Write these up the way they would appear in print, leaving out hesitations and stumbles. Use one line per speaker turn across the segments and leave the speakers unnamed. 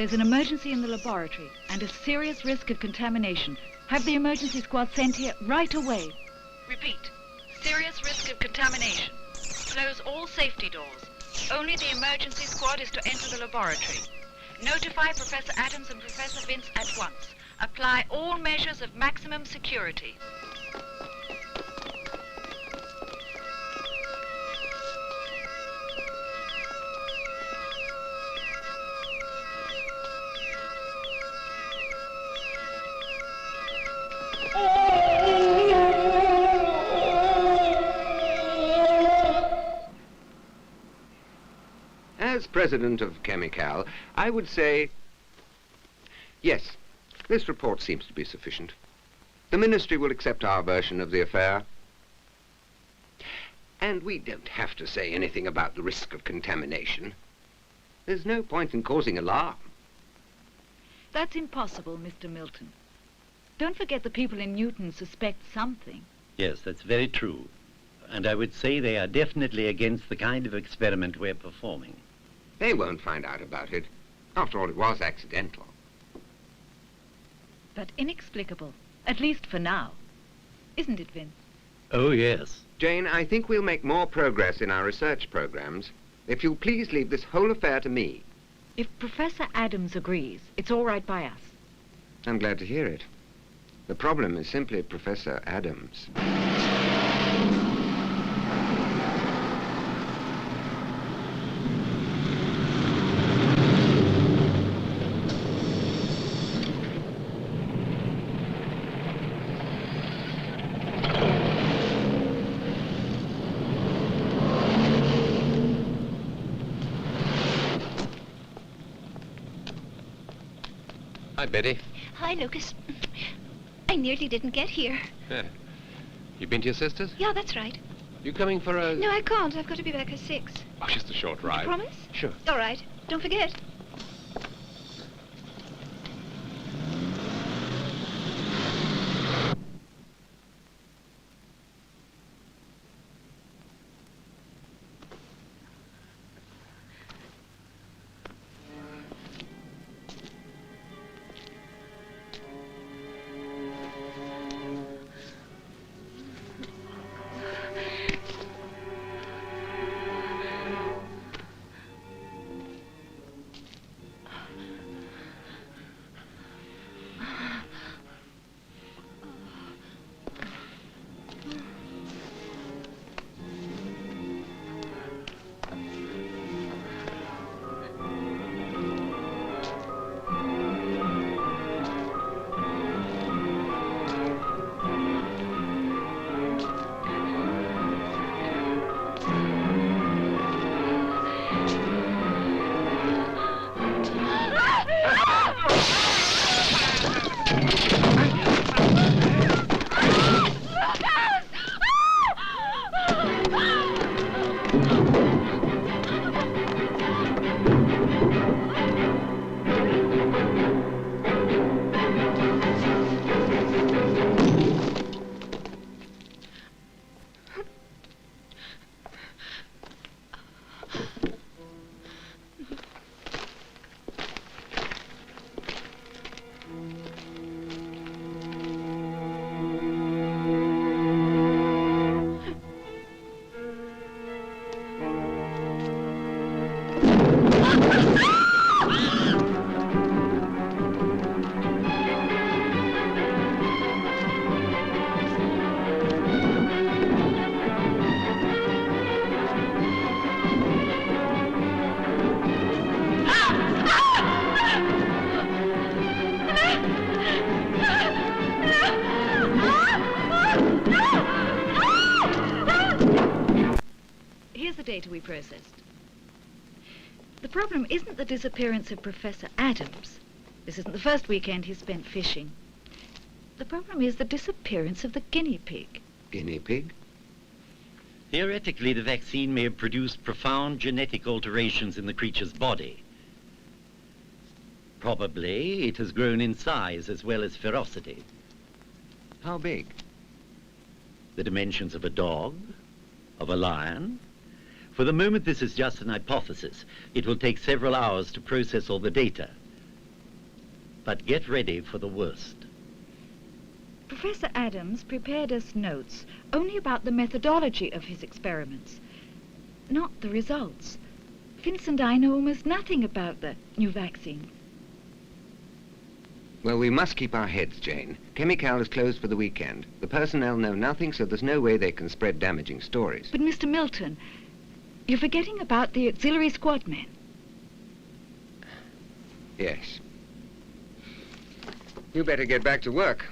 There's an emergency in the laboratory and a serious risk of contamination. Have the emergency squad sent here right away. Repeat, serious risk of contamination. Close all safety doors. Only the emergency squad is to enter the laboratory. Notify Professor Adams and Professor Vince at once. Apply all measures of maximum security.
As president of Chemical, I would say, yes, this report seems to be sufficient. The ministry will accept our version of the affair. And we don't have to say anything about the risk of contamination. There's no point in causing alarm.
That's impossible, Mr. Milton. Don't forget the people in Newton suspect something.
Yes, that's very true. And I would say they are definitely against the kind of experiment we're performing.
They won't find out about it. After all, it was accidental.
But inexplicable, at least for now. Isn't it, Vince?
Oh, yes.
Jane, I think we'll make more progress in our research programs if you'll please leave this whole affair to me.
If Professor Adams agrees, it's all right by us.
I'm glad to hear it. The problem is simply Professor Adams.
Hi, Betty.
Hi, Lucas. I nearly didn't get here.
Yeah. You been to your sister's?
Yeah, that's right.
You coming for a...
No, I can't. I've got to be back at 6.
Oh, just a short ride.
Promise?
Sure.
All right. Don't forget.
Here's the data we processed. The problem isn't the disappearance of Professor Adams. This isn't the first weekend he spent fishing. The problem is the disappearance of the guinea pig.
Guinea pig?
Theoretically, the vaccine may have produced profound genetic alterations in the creature's body. Probably it has grown in size as well as ferocity.
How big?
The dimensions of a dog, of a lion. For the moment, this is just an hypothesis. It will take several hours to process all the data. But get ready for the worst.
Professor Adams prepared us notes only about the methodology of his experiments, not the results. Vince and I know almost nothing about the new vaccine.
Well, we must keep our heads, Jane. Chemical is closed for the weekend. The personnel know nothing, so there's no way they can spread damaging stories.
But, Mr. Milton, you're forgetting about the auxiliary squad men.
Yes. You better get back to work.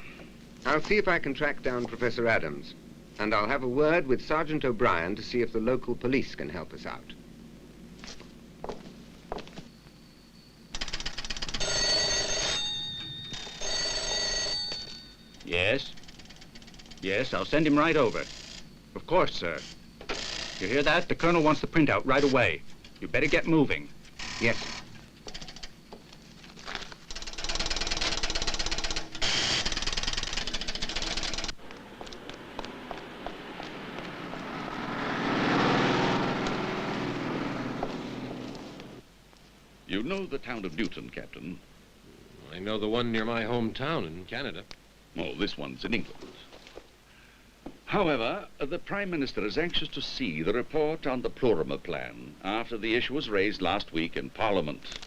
I'll see if I can track down Professor Adams. And I'll have a word with Sergeant O'Brien to see if the local police can help us out.
Yes? Yes, I'll send him right over. Of course, sir. You hear that? The colonel wants the printout right away. You better get moving.
Yes.
You know the town of Newton, Captain.
I know the one near my hometown in Canada.
Oh, this one's in England. However, the Prime Minister is anxious to see the report on the Plurimer plan after the issue was raised last week in Parliament.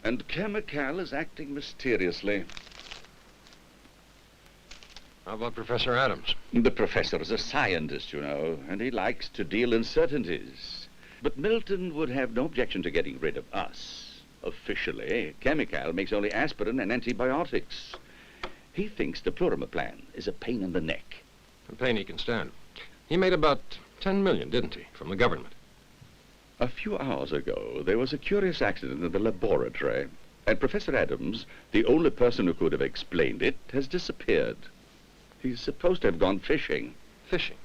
And Chemical is acting mysteriously.
How about Professor Adams?
The professor is a scientist, you know, and he likes to deal in certainties. But Milton would have no objection to getting rid of us. Officially, Chemical makes only aspirin and antibiotics. He thinks the Plurimer plan is a pain in the neck.
A pain he can stand. He made about 10 million, didn't he, from the government?
A few hours ago, there was a curious accident in the laboratory, and Professor Adams, the only person who could have explained it, has disappeared. He's supposed to have gone fishing.
Fishing?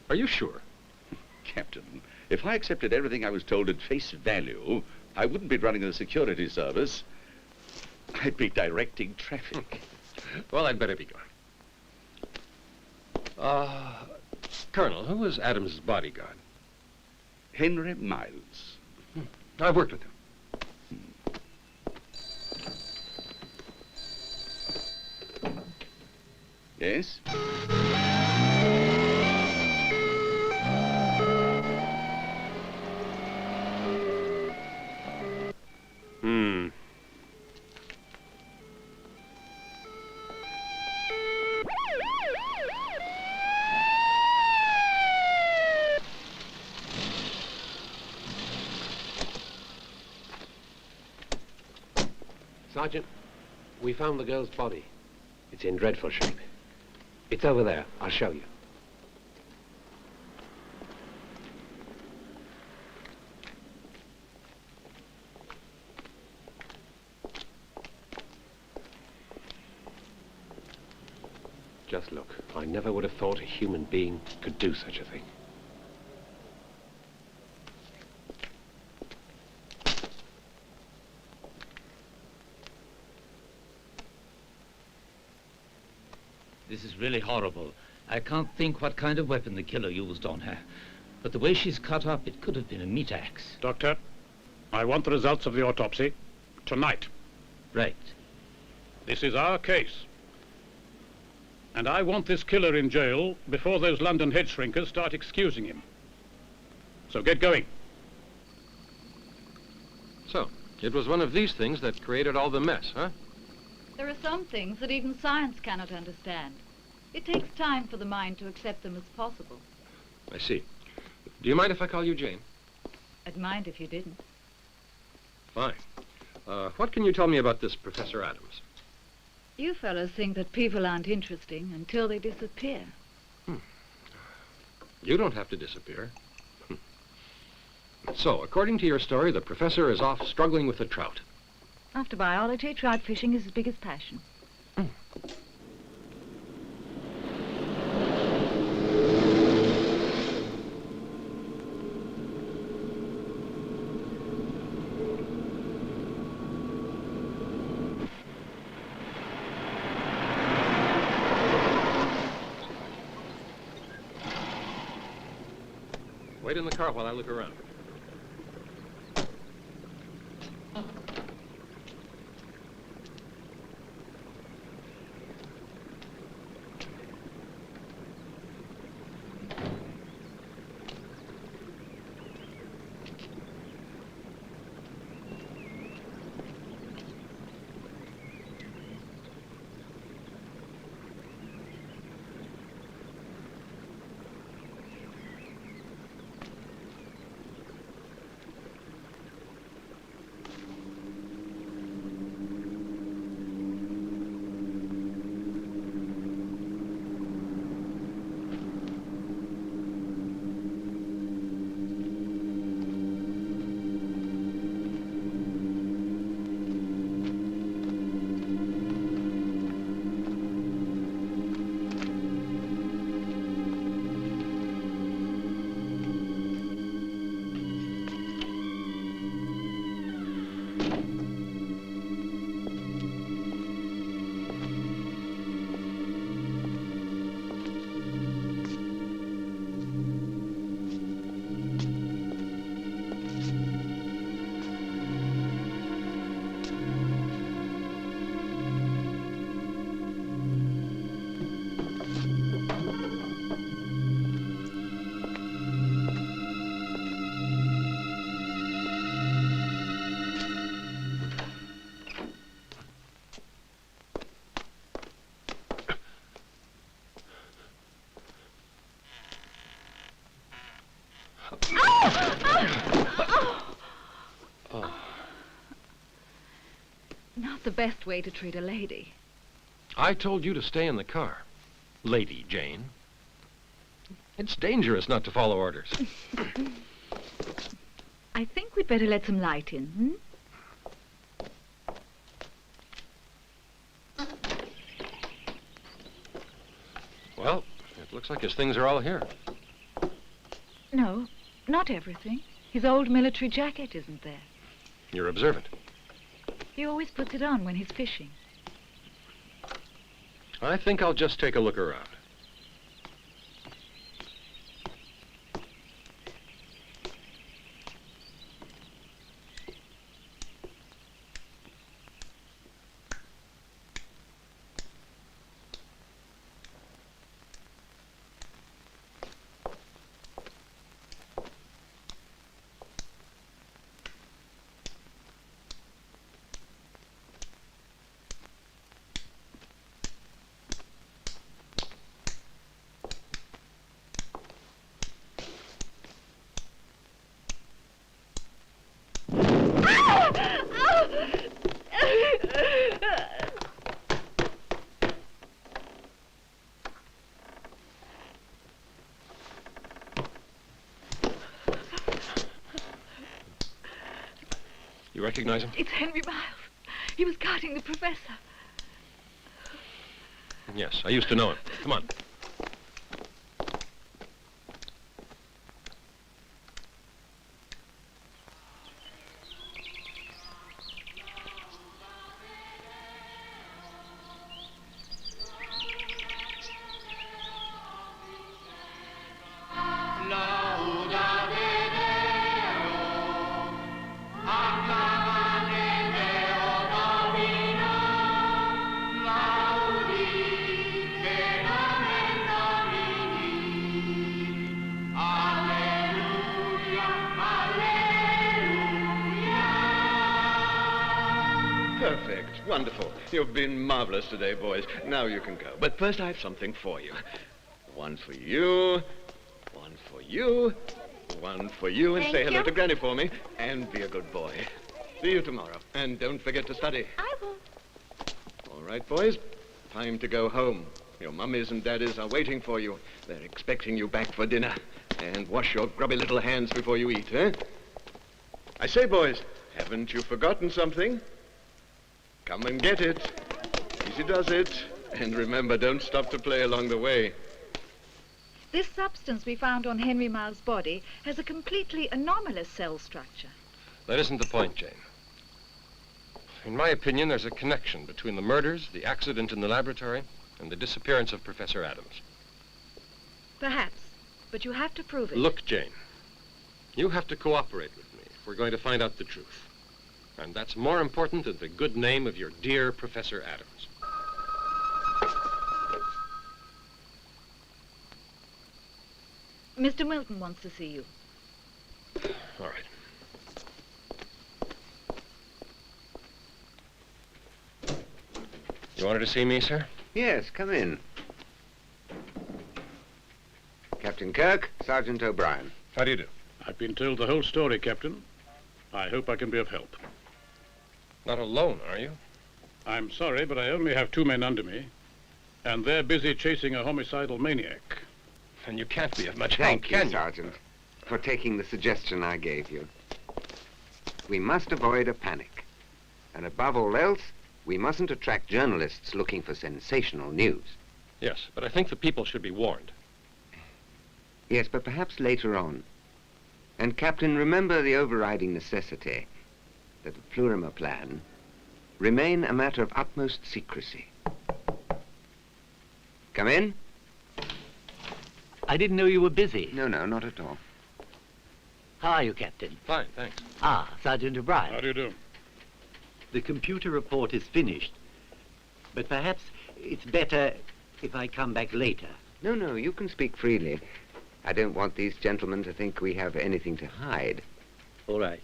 Are you sure?
Captain, if I accepted everything I was told at face value, I wouldn't be running the security service. I'd be directing traffic.
Well, I'd better be going. Colonel, who was Adams' bodyguard?
Henry Miles.
I've worked with him.
Yes?
Sergeant, we found the girl's body. It's in dreadful shape. It's over there. I'll show you. Just look. I never would have thought a human being could do such a thing.
This is really horrible. I can't think what kind of weapon the killer used on her. But the way she's cut up, it could have been a meat axe.
Doctor, I want the results of the autopsy tonight.
Right.
This is our case. And I want this killer in jail before those London head shrinkers start excusing him. So get going.
So, it was one of these things that created all the mess, huh?
There are some things that even science cannot understand. It takes time for the mind to accept them as possible.
I see. Do you mind if I call you Jane?
I'd mind if you didn't.
Fine. What can you tell me about this Professor Adams?
You fellows think that people aren't interesting until they disappear.
You don't have to disappear. So, according to your story, the professor is off struggling with the trout.
After biology, trout fishing is his biggest passion.
Wait in the car while I look around.
the best way to treat a lady.
I told you to stay in the car, Lady Jane. It's dangerous not to follow orders.
I think we'd better let some light in, hmm?
Well, it looks like his things are all here.
No, not everything. His old military jacket isn't there.
You're observant.
He always puts it on when he's fishing.
I think I'll just take a look around. You recognize him?
It's Henry Miles. He was guarding the professor.
Yes, I used to know him. Come on.
Perfect. Wonderful. You've been marvelous today, boys. Now you can go. But first I have something for you. One for you, one for you, one for you, and say hello to Granny for me. And be a good boy. See you tomorrow. And don't forget to study.
I will.
All right, boys. Time to go home. Your mummies and daddies are waiting for you. They're expecting you back for dinner. And wash your grubby little hands before you eat, eh? I say, boys, haven't you forgotten something? Come and get it. Easy does it. And remember, don't stop to play along the way.
This substance we found on Henry Miles' body has a completely anomalous cell structure.
That isn't the point, Jane. In my opinion, there's a connection between the murders, the accident in the laboratory, and the disappearance of Professor Adams.
Perhaps, but you have to prove it.
Look, Jane, you have to cooperate with me if we're going to find out the truth. And that's more important than the good name of your dear Professor Adams.
Mr. Milton wants to see you.
All right. You wanted to see me, sir?
Yes, come in. Captain Kirk, Sergeant O'Brien.
How do you do?
I've been told the whole story, Captain. I hope I can be of help.
Not alone, are you?
I'm sorry, but I only have 2 men under me, and they're busy chasing a homicidal maniac.
And you can't be of much help,
Thank you,
can you?
Sergeant, for taking the suggestion I gave you. We must avoid a panic. And above all else, we mustn't attract journalists looking for sensational news.
Yes, but I think the people should be warned.
Yes, but perhaps later on. And, Captain, remember the overriding necessity that the Plurimer plan remain a matter of utmost secrecy. Come in?
I didn't know you were busy.
No, not at all.
How are you, Captain?
Fine, thanks.
Ah, Sergeant O'Brien.
How do you do?
The computer report is finished, but perhaps it's better if I come back later.
No, you can speak freely. I don't want these gentlemen to think we have anything to hide.
All right.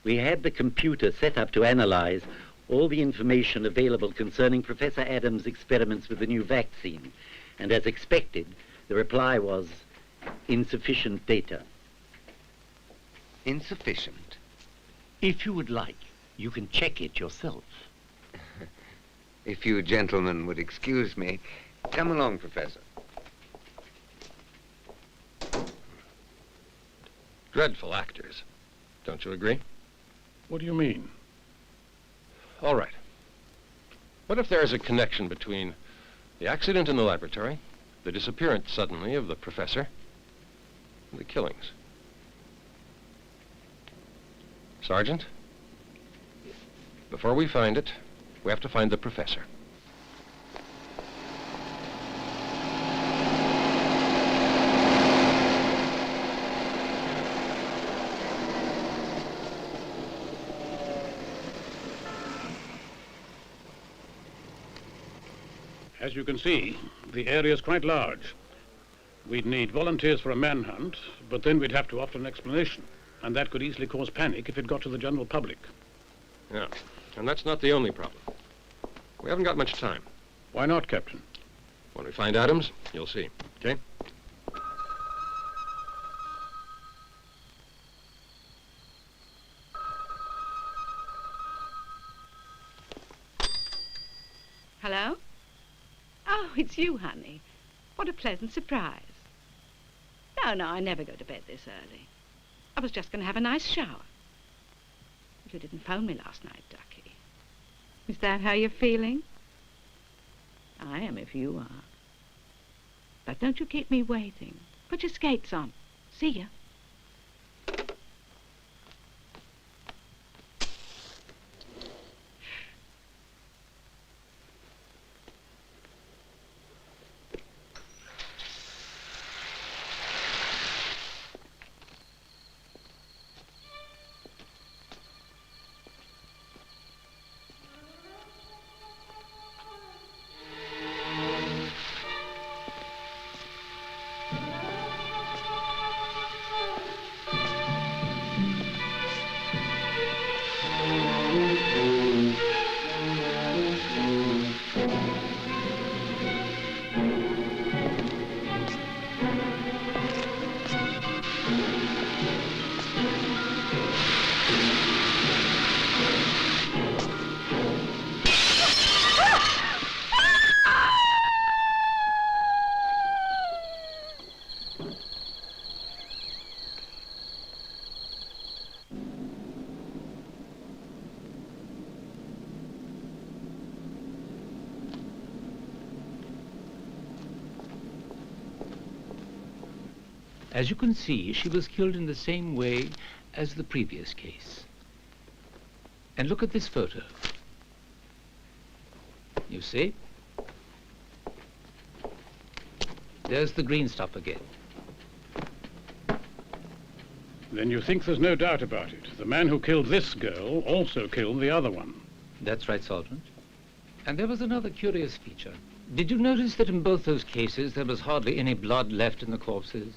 We had the computer set up to analyze all the information available concerning Professor Adams' experiments with the new vaccine. And as expected, the reply was insufficient data.
Insufficient?
If you would like, you can check it yourself.
If you gentlemen would excuse me. Come along, Professor.
Dreadful actors. Don't you agree?
What do you mean?
All right. What if there is a connection between the accident in the laboratory, the disappearance suddenly of the professor, and the killings? Sergeant, before we find it, we have to find the professor.
As you can see, the area is quite large. We'd need volunteers for a manhunt, but then we'd have to offer an explanation, and that could easily cause panic if it got to the general public.
Yeah, and that's not the only problem. We haven't got much time.
Why not, Captain?
When we find Adams, you'll see, okay?
Hello? Oh, it's you, honey. What a pleasant surprise. No, I never go to bed this early. I was just going to have a nice shower. But you didn't phone me last night, Ducky. Is that how you're feeling? I am if you are. But don't you keep me waiting. Put your skates on. See ya.
As you can see, she was killed in the same way as the previous case. And look at this photo. You see? There's the green stuff again.
Then you think there's no doubt about it. The man who killed this girl also killed the other one.
That's right, Sergeant. And there was another curious feature. Did you notice that in both those cases there was hardly any blood left in the corpses?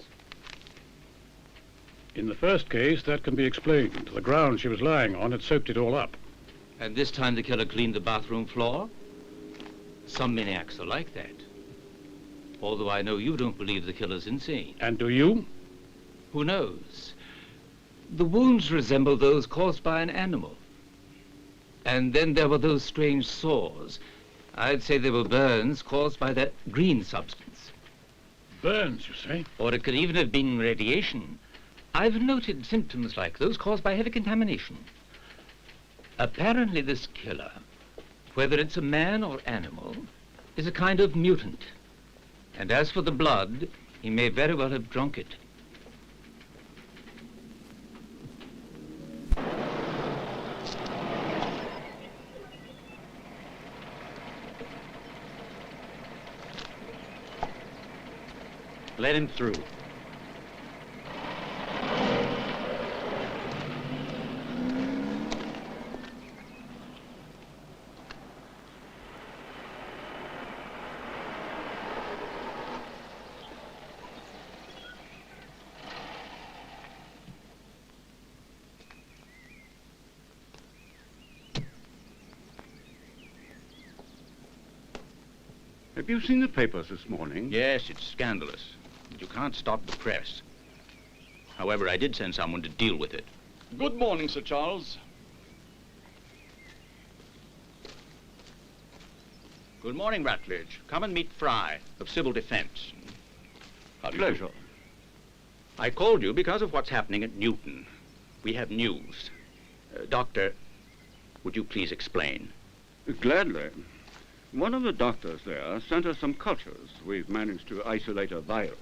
In the first case, that can be explained. The ground she was lying on had soaked it all up.
And this time the killer cleaned the bathroom floor? Some maniacs are like that. Although I know you don't believe the killer's insane.
And do you?
Who knows? The wounds resemble those caused by an animal. And then there were those strange sores. I'd say they were burns caused by that green substance.
Burns, you say?
Or it could even have been radiation. I've noted symptoms like those caused by heavy contamination. Apparently this killer, whether it's a man or animal, is a kind of mutant. And as for the blood, he may very well have drunk it.
Let him through.
Have you seen the papers this morning?
Yes, it's scandalous. But you can't stop the press. However, I did send someone to deal with it.
Good morning, Sir Charles.
Good morning, Rutledge. Come and meet Fry of Civil Defense. How do you do?
Pleasure.
I called you because of what's happening at Newton. We have news. Doctor, would you please explain?
Gladly. One of the doctors there sent us some cultures. We've managed to isolate a virus.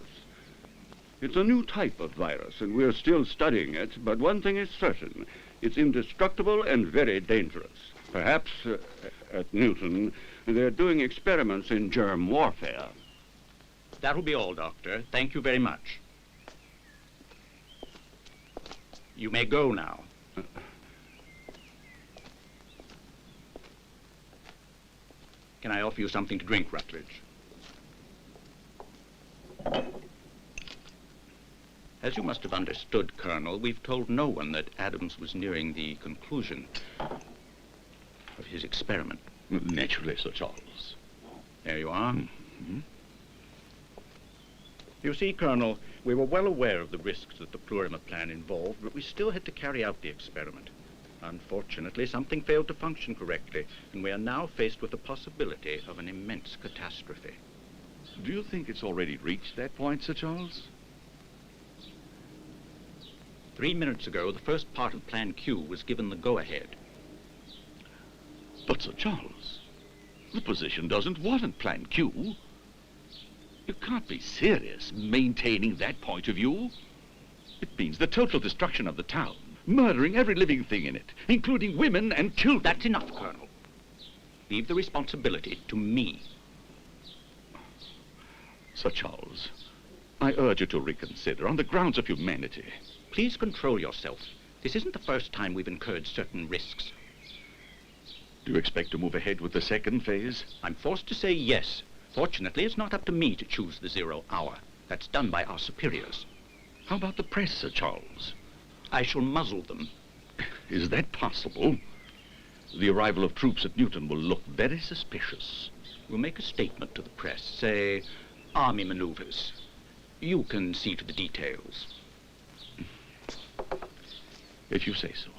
It's a new type of virus, and we're still studying it, but one thing is certain. It's indestructible and very dangerous. Perhaps at Newton, they're doing experiments in germ warfare.
That'll be all, Doctor. Thank you very much. You may go now. Can I offer you something to drink, Rutledge? As you must have understood, Colonel, we've told no one that Adams was nearing the conclusion of his experiment.
Naturally, Sir Charles.
There you are. You see, Colonel, we were well aware of the risks that the Plurimer plan involved, but we still had to carry out the experiment. Unfortunately, something failed to function correctly, and we are now faced with the possibility of an immense catastrophe.
Do you think it's already reached that point, Sir Charles?
3 minutes ago, the first part of Plan Q was given the go-ahead.
But, Sir Charles, the position doesn't warrant Plan Q. You can't be serious maintaining that point of view. It means the total destruction of the town, murdering every living thing in it, including women and children.
That's enough, Colonel. Leave the responsibility to me.
Sir Charles, I urge you to reconsider on the grounds of humanity.
Please control yourself. This isn't the first time we've incurred certain risks.
Do you expect to move ahead with the second phase?
I'm forced to say yes. Fortunately, it's not up to me to choose the 0 hour. That's done by our superiors.
How about the press, Sir Charles?
I shall muzzle them.
Is that possible? The arrival of troops at Newton will look very suspicious.
We'll make a statement to the press, say, army maneuvers. You can see to the details.
If you say so.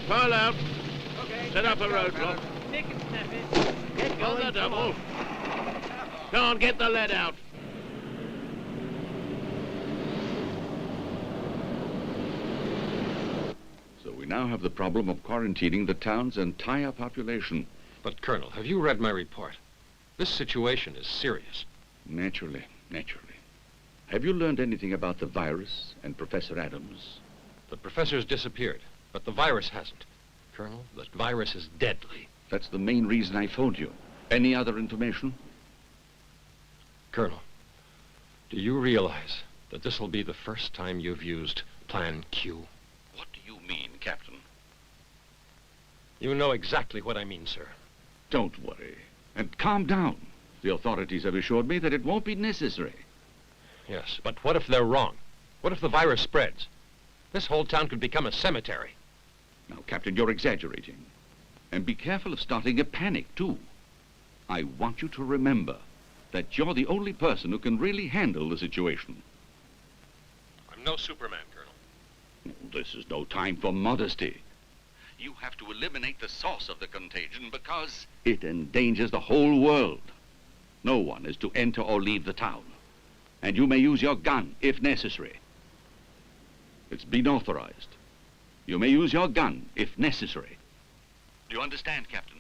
Pile out. Okay. Set up a roadblock.
Nick and snap it. Get
On the double. Go on, get the lead out.
So we now have the problem of quarantining the town's entire population.
But, Colonel, have you read my report? This situation is serious.
Naturally. Have you learned anything about the virus and Professor Adams?
The professor's disappeared, but the virus hasn't. Colonel, that virus is deadly.
That's the main reason I phoned you. Any other information?
Colonel, do you realize that this will be the first time you've used Plan Q?
What do you mean, Captain?
You know exactly what I mean, sir.
Don't worry. And calm down. The authorities have assured me that it won't be necessary.
Yes, but what if they're wrong? What if the virus spreads? This whole town could become a cemetery.
Now, Captain, you're exaggerating. And be careful of starting a panic, too. I want you to remember that you're the only person who can really handle the situation.
I'm no Superman, Colonel.
This is no time for modesty. You have to eliminate the source of the contagion because it endangers the whole world. No one is to enter or leave the town. And you may use your gun if necessary. It's been authorized. You may use your gun if necessary. Do you understand, Captain?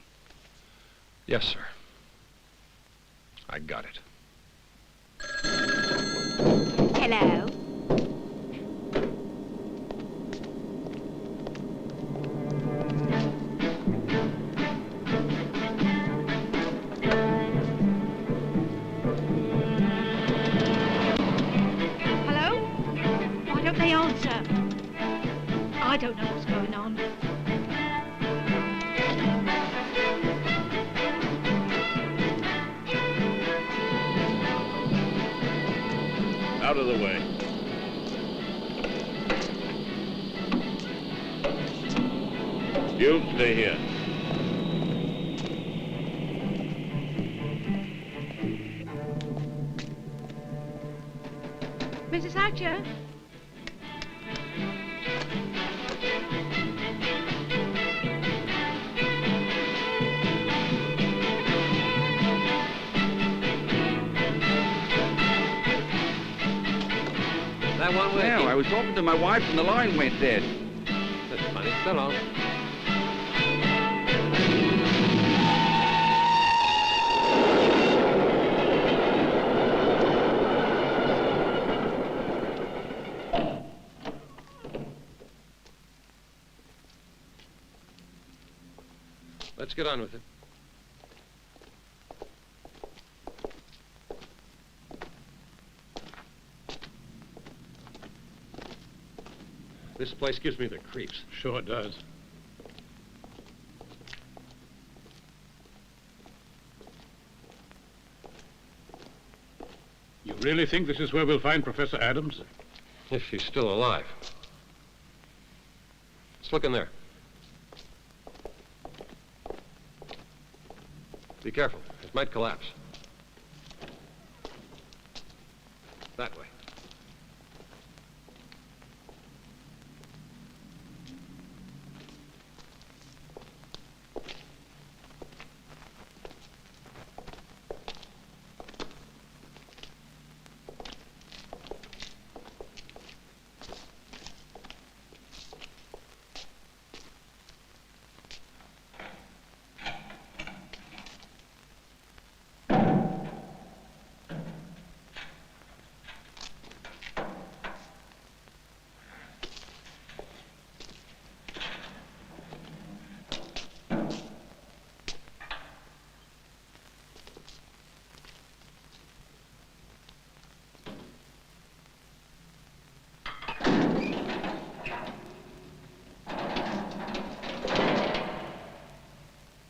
Yes, sir. I got it.
Hello?
Hello? Why don't they answer? I don't know what's going on.
Out of the way. You stay here.
Mrs. Hatcher?
That one working?
Yeah, I was talking to my wife and the line went dead.
That's funny. So long.
Let's get on with it. This place gives me the creeps.
Sure does. You really think this is where we'll find Professor Adams?
If she's still alive. Let's look in there. Be careful. It might collapse. That way.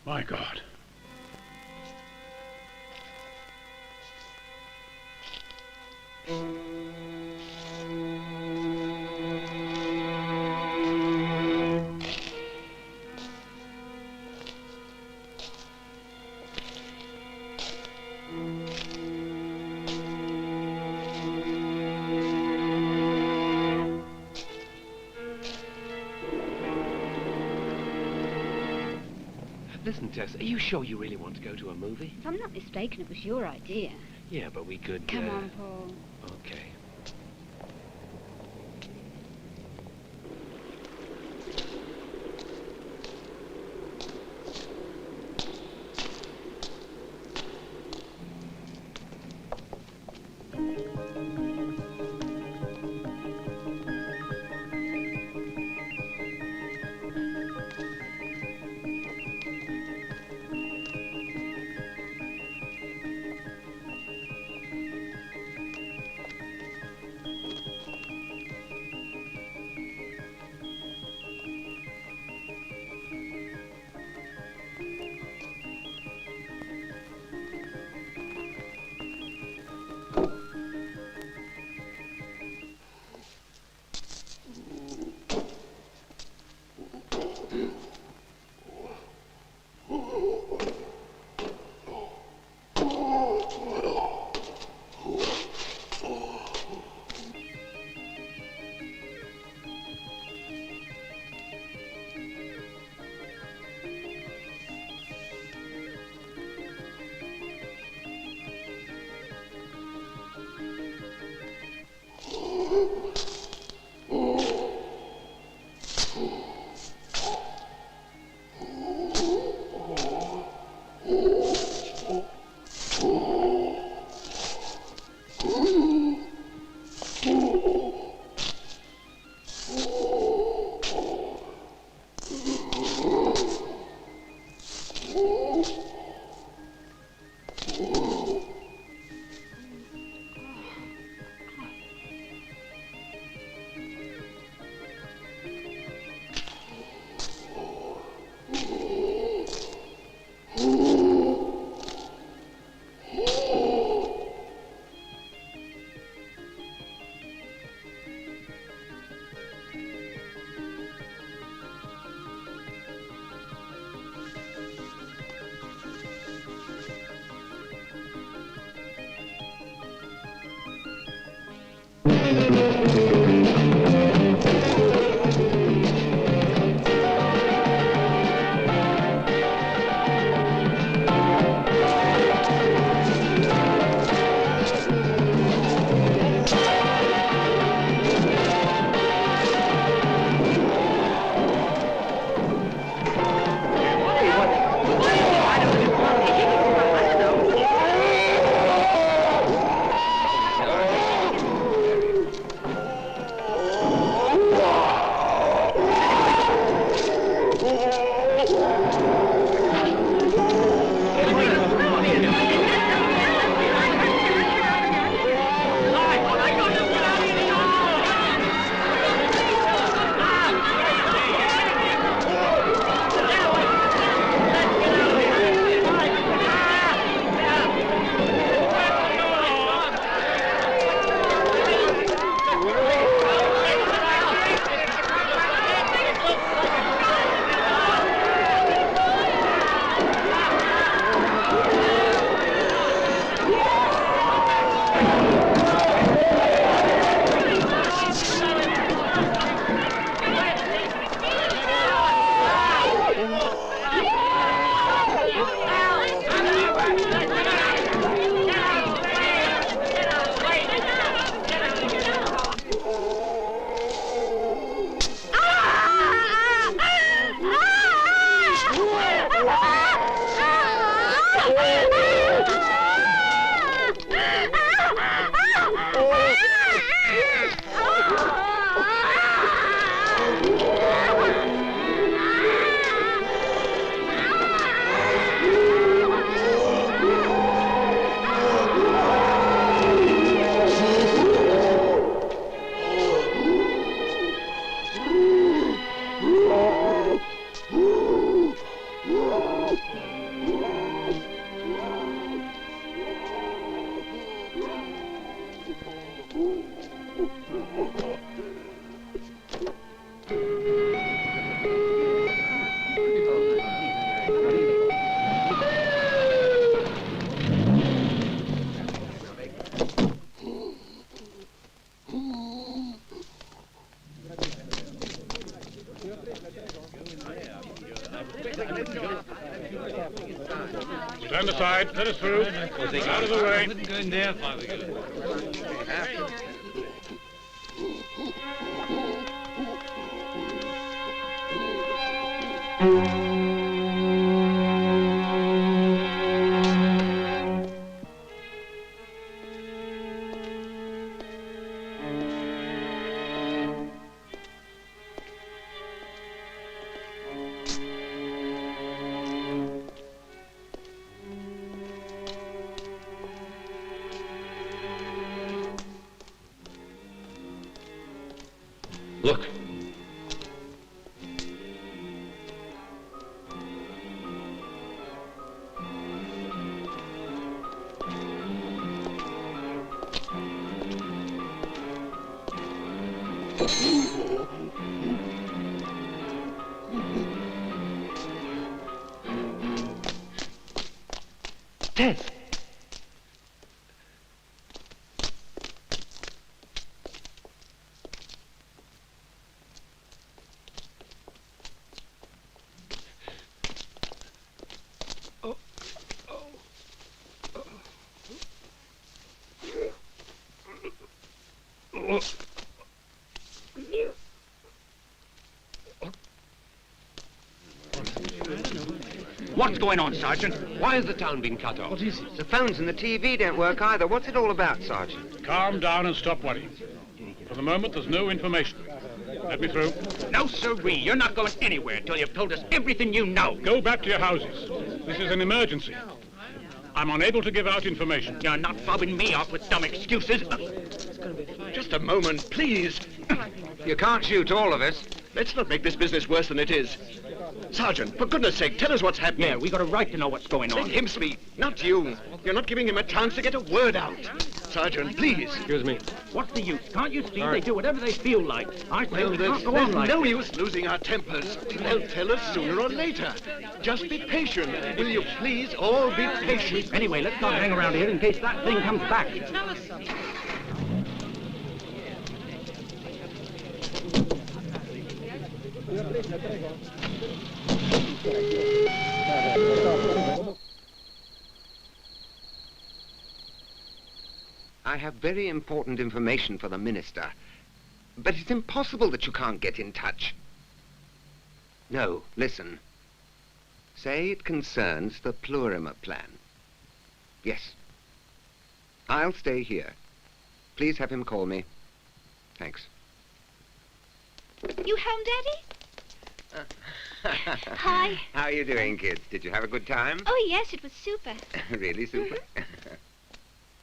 My God.
Listen, Tess, are you sure you really want to go to a movie?
If I'm not mistaken, it was your idea.
Yeah, but we could...
Come on, Paul.
Okay.
Stand aside. Let us through. Out of the way.
I wouldn't go in there if I were you.
Look.
Tess!
What's going on, Sergeant?
Why has the town been cut off?
What is it?
The phones and the TV don't work either. What's it all about, Sergeant?
Calm down and stop worrying. For the moment, there's no information. Let me through.
No, sirree. You're not going anywhere until you've told us everything you know.
Go back to your houses. This is an emergency. I'm unable to give out information.
You're not fobbing me off with dumb excuses.
Just a moment, please.
You can't shoot all of us.
Let's not make this business worse than it is. Sergeant, for goodness sake, tell us what's happening.
Yeah, we got a right to know what's going on.
Let him speak, not you. You're not giving him a chance to get a word out. Sergeant, please.
Excuse me.
What's the use? Can't you see they do whatever they feel like? I say we can't go on
There's
like
no
this.
use losing our tempers. They'll tell us sooner or later. Just be patient. Will you please all be patient?
Anyway, let's not hang around here in case that thing comes back.
Tell us something.
I have very important information for the minister. But it's impossible that you can't get in touch. No, listen. Say it concerns the Plurimer plan. Yes. I'll stay here. Please have him call me. Thanks.
You home, Daddy? Hi.
How are you doing, kids? Did you have a good time?
Oh, yes, it was super.
Really super?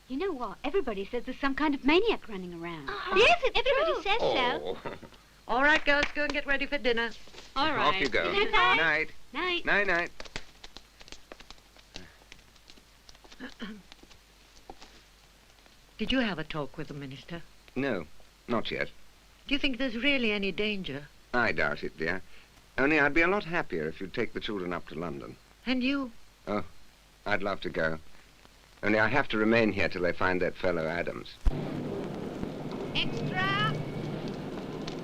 You know what? Everybody says there's some kind of maniac running around.
Uh-huh.
Yes, everybody says so.
Oh.
All right, girls, go and get ready for dinner.
All right.
Off you go.
Good night.
Night.
Night.
Night, night.
Did you have a talk with the minister?
No, not yet.
Do you think there's really any danger?
I doubt it, dear. Only I'd be a lot happier if you'd take the children up to London.
And you?
Oh, I'd love to go. Only I have to remain here till they find that fellow Adams.
Extra!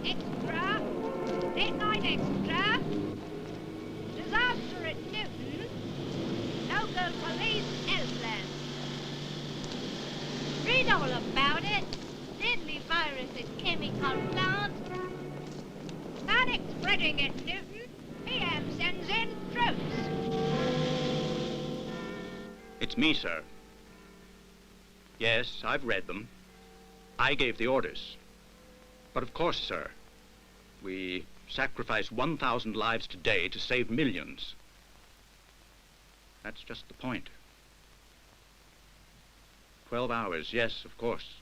Extra! Late night extra! Disaster at Newton! Local police Elsland! Read all about it! Deadly virus at chemical plant! Panic spreading at Newton! PM sends in troops!
It's me, sir. Yes, I've read them. I gave the orders. But of course, sir, we sacrifice 1,000 lives today to save millions. That's just the point. 12 hours, yes, of course.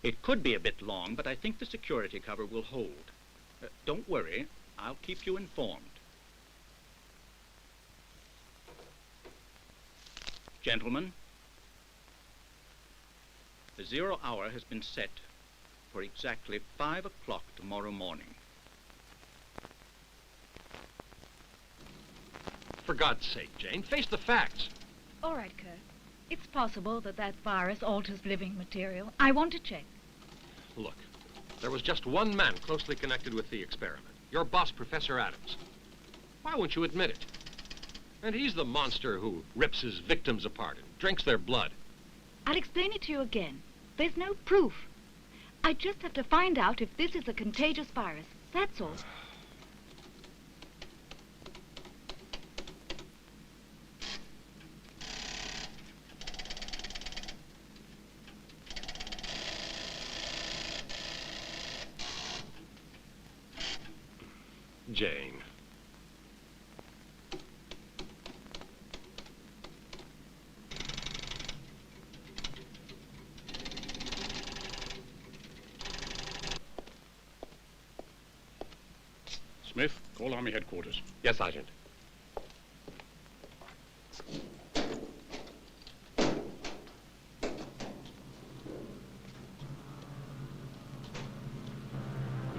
It could be a bit long, but I think the security cover will hold. Don't worry, I'll keep you informed. Gentlemen, the 0 hour has been set for exactly 5 o'clock tomorrow morning.
For God's sake, Jane, face the facts.
All right, Kurt. It's possible that that virus alters living material. I want to check.
Look, there was just one man closely connected with the experiment. Your boss, Professor Adams. Why won't you admit it? And he's the monster who rips his victims apart and drinks their blood.
I'll explain it to you again. There's no proof. I just have to find out if this is a contagious virus. That's all.
Jane.
Smith, call Army headquarters.
Yes, Sergeant.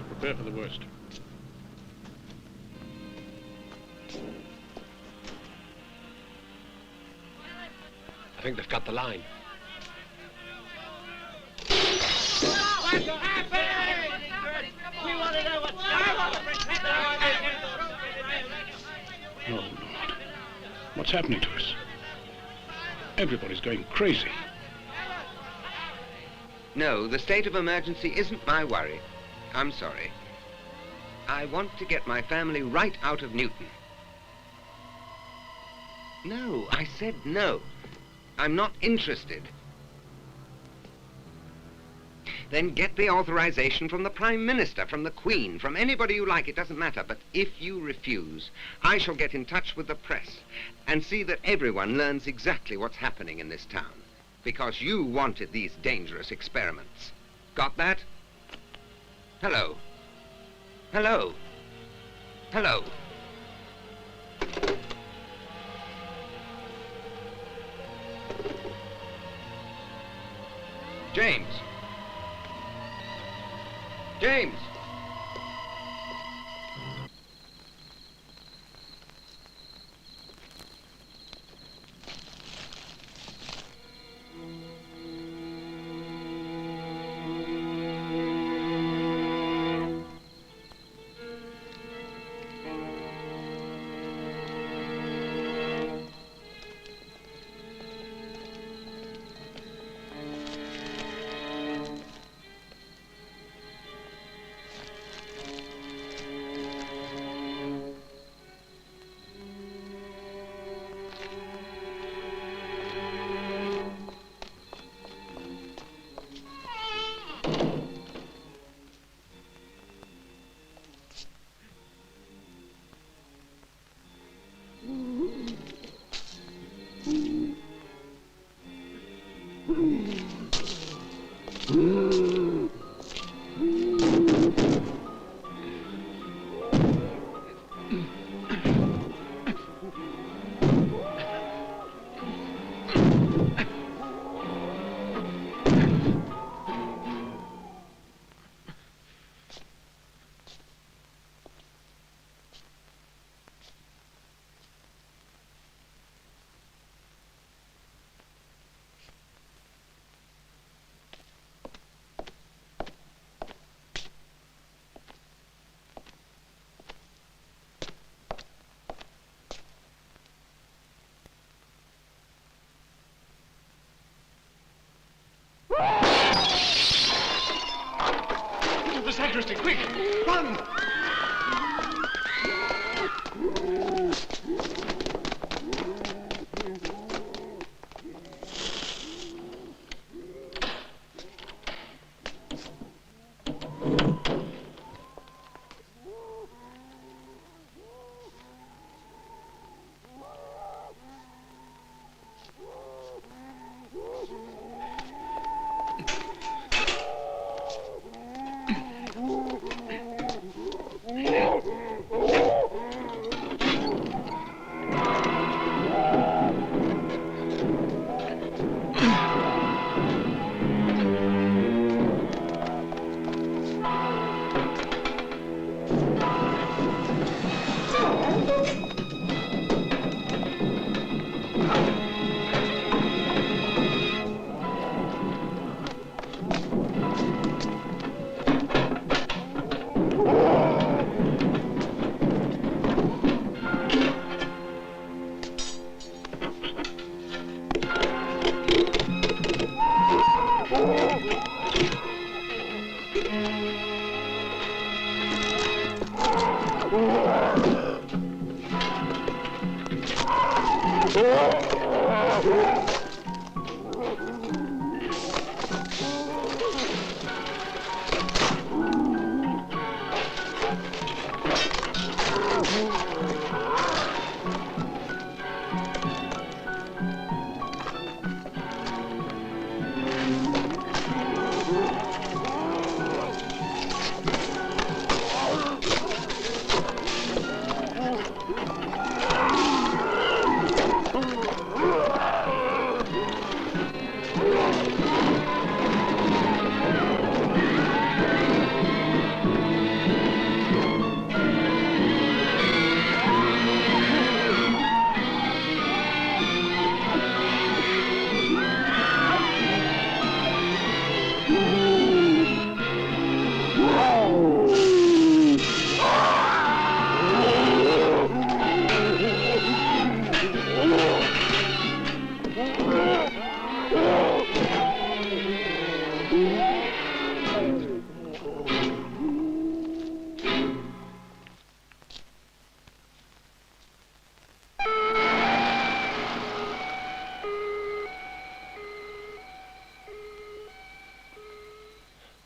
Prepare for the worst.
I think they've got the line.
What's happening? We want to know what's
Oh, Lord. What's happening to us? Everybody's going crazy.
No, the state of emergency isn't my worry. I'm sorry. I want to get my family right out of Newton. No, I said no. I'm not interested. Then get the authorization from the Prime Minister, from the Queen, from anybody you like, it doesn't matter. But if you refuse, I shall get in touch with the press and see that everyone learns exactly what's happening in this town. Because you wanted these dangerous experiments. Got that? Hello. Hello. Hello. James. James.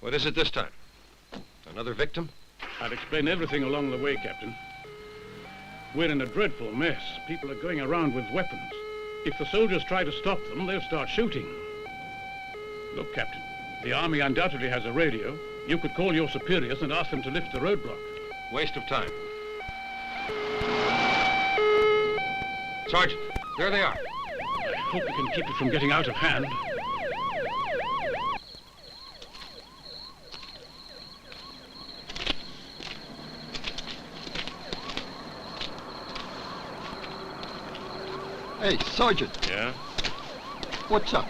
What is it this time? Another victim?
I'll explain everything along the way, Captain. We're in a dreadful mess. People are going around with weapons. If the soldiers try to stop them, they'll start shooting. Look, Captain, the army undoubtedly has a radio. You could call your superiors and ask them to lift the roadblock.
Waste of time. Sergeant, there they are.
I hope we can keep it from getting out of hand.
Hey, Sergeant.
Yeah?
What's up?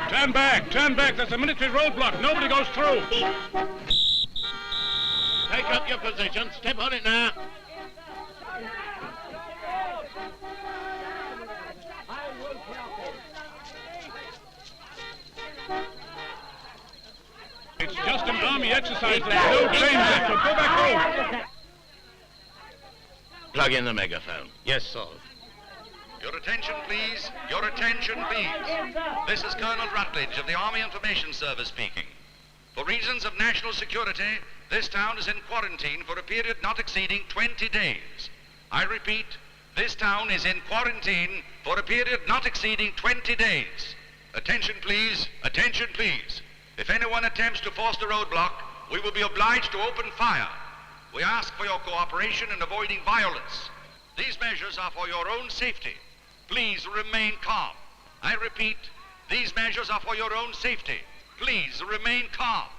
Turn back! Turn back! There's a military roadblock. Nobody goes through.
Take up your position. Step on it now.
It's just an army exercise. There's no train left, so go back home.
Plug in the megaphone. Yes, sir.
Your attention, please. Your attention, please. This is Colonel Rutledge of the Army Information Service speaking. For reasons of national security, this town is in quarantine for a period not exceeding 20 days. I repeat, this town is in quarantine for a period not exceeding 20 days. Attention, please. Attention, please. If anyone attempts to force the roadblock, we will be obliged to open fire. We ask for your cooperation in avoiding violence. These measures are for your own safety. Please remain calm. I repeat, these measures are for your own safety. Please remain calm.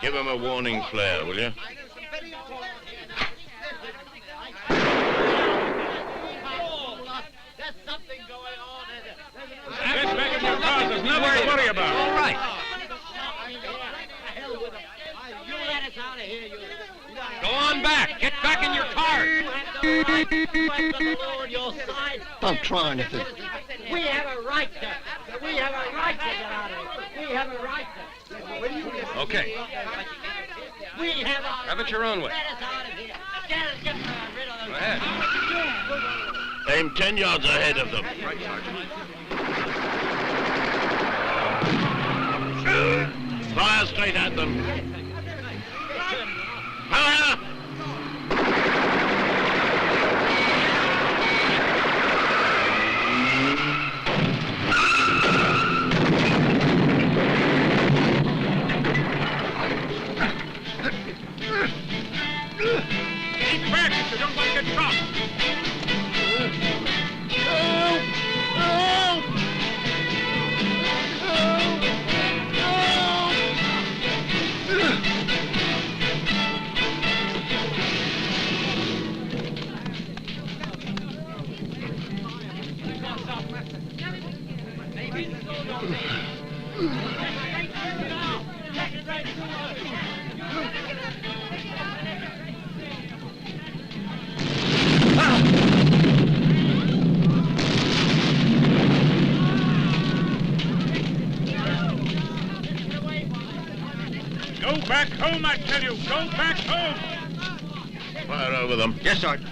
Give him a warning flare, will you?
Get back in your cars. There's nothing to worry about.
All right. Go on back. Get back in your cars.
Don't try anything.
We have a right to get out of here. We have a right to.
Okay.
We have a...
Have it your own way.
Let us out of here. Get rid of those...
Go ahead.
Aim 10 yards ahead of them.
Right, Sergeant.
Fire straight at them. Fire!
Keep back if you don't want to get shot. Go back home, I tell you. Go back home.
Fire over them.
Yes, Sergeant.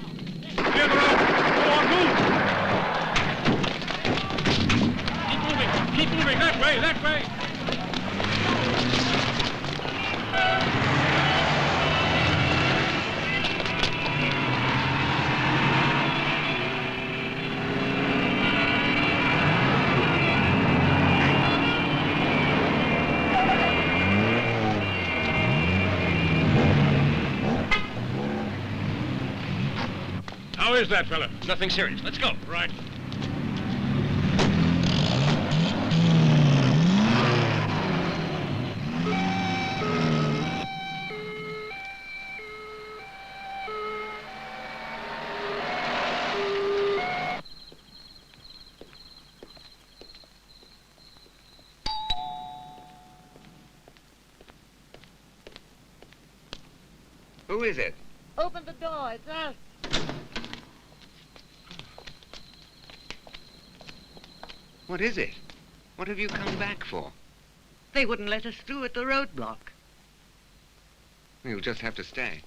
Clear the road. Go on, move. Keep moving. Keep moving. That way, that way. How is that, fella?
Nothing serious. Let's go.
Right.
Who is it?
Open the door, it's us.
What is it? What have you come back for?
They wouldn't let us through at the roadblock.
You'll just have to stay.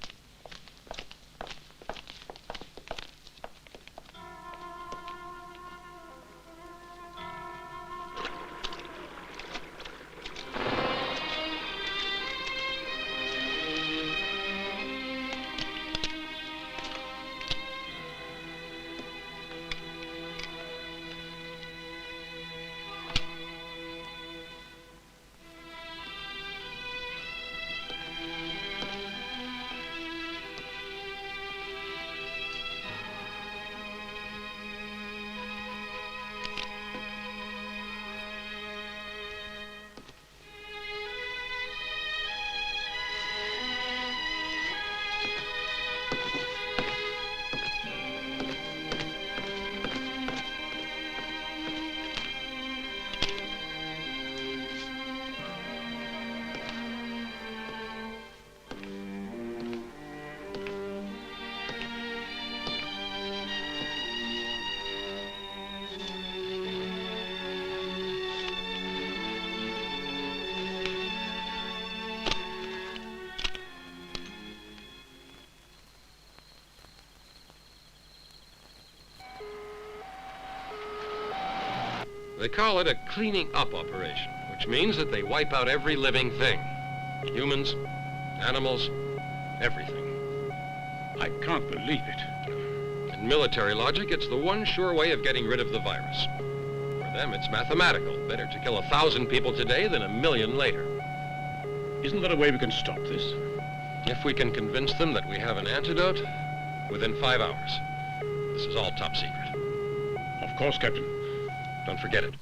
They call it a cleaning up operation, which means that they wipe out every living thing. Humans, animals, everything.
I can't believe it.
In military logic, it's the one sure way of getting rid of the virus. For them, it's mathematical. Better to kill 1,000 people today than 1,000,000 later.
Isn't there a way we can stop this?
If we can convince them that we have an antidote, within 5 hours. This is all top secret.
Of course, Captain.
Don't forget it.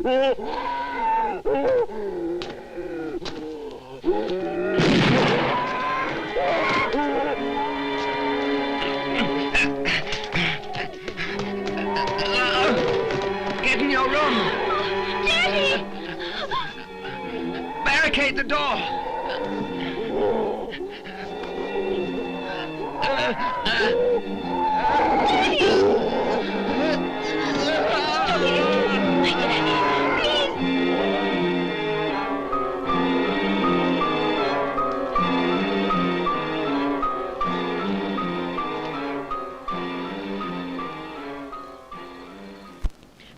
Get in your room.
Daddy!
Barricade the door.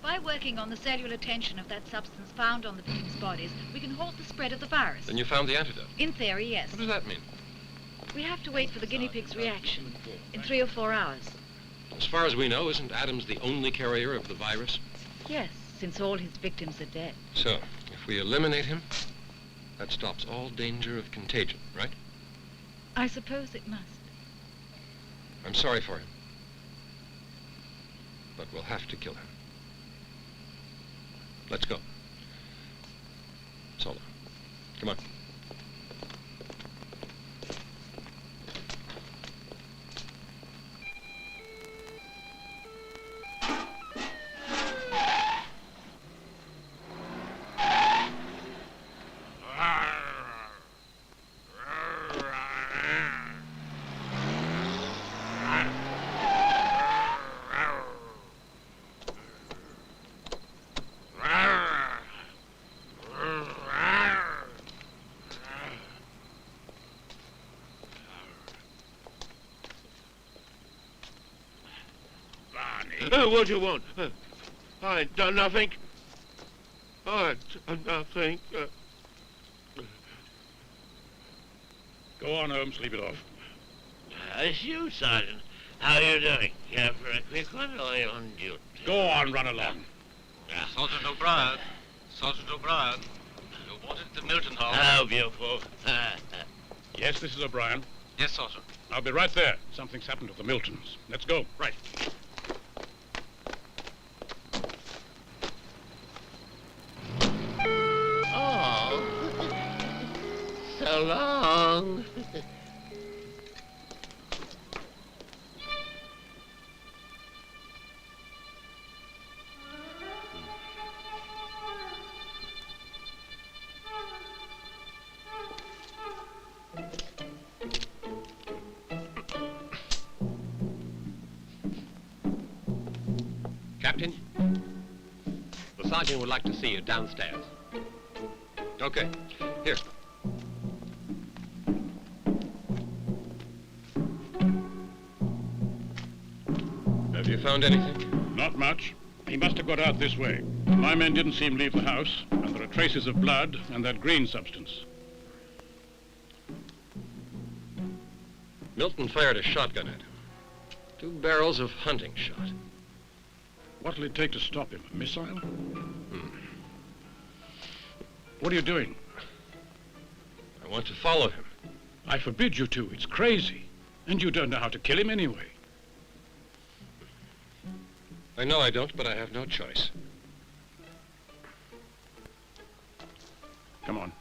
By working on the cellular tension of that substance found on the victims' bodies, we can halt the spread of the virus.
Then you found the antidote.
In theory, yes.
What does that mean?
We have to wait for the guinea pig's reaction in 3 or 4 hours.
As far as we know, isn't Adams the only carrier of the virus?
Yes, since all his victims are dead.
So, if we eliminate him, that stops all danger of contagion, right?
I suppose it must.
I'm sorry for him. But we'll have to kill him. Let's go. Solo. Come on.
What do you want? I ain't done nothing. I ain't done nothing.
Go on home, sleep it off.
It's you, Sergeant. How you doing? Care for a quick one or are you on duty?
Go on, run along.
Sergeant O'Brien. Sergeant O'Brien. You're wanted at the Milton Hall.
How beautiful.
Yes, this is O'Brien.
Yes, Sergeant.
I'll be right there. Something's happened to the Miltons. Let's go. Right.
Oh. So long.
Captain, the sergeant would like to see you downstairs. Okay, here. Have you found anything?
Not much. He must have got out this way. My men didn't see him leave the house, and there are traces of blood and that green substance.
Milton fired a shotgun at him. 2 barrels of hunting shot.
What'll it take to stop him? A missile? What are you doing?
I want to follow him.
I forbid you to. It's crazy. And you don't know how to kill him anyway.
I know I don't, but I have no choice.
Come on.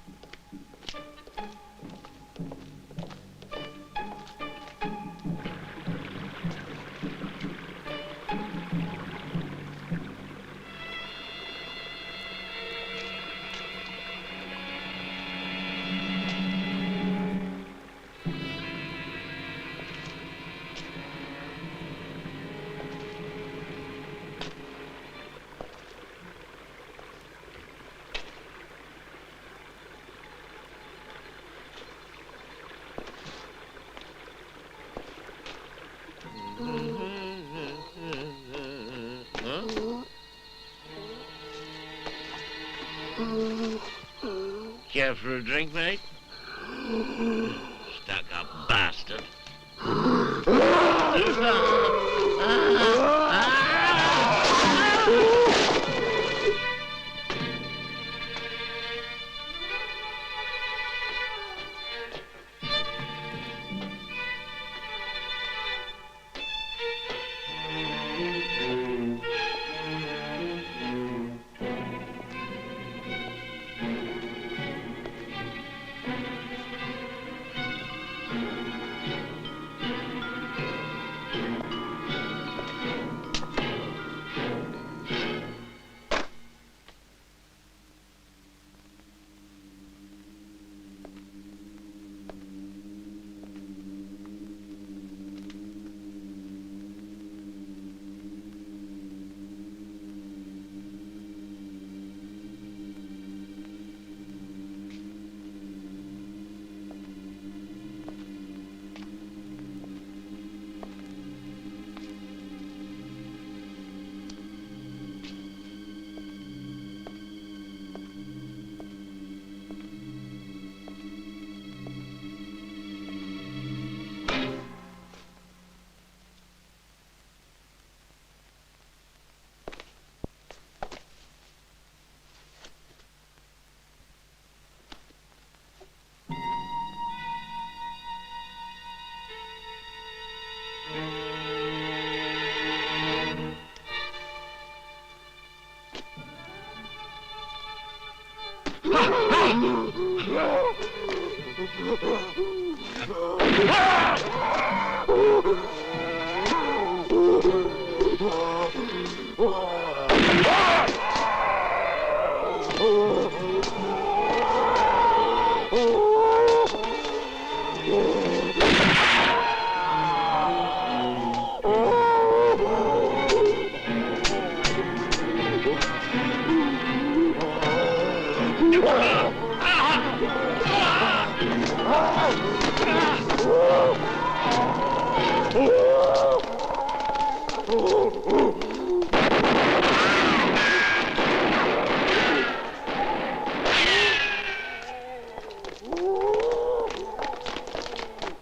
Care for a drink, mate? Stuck-up bastard.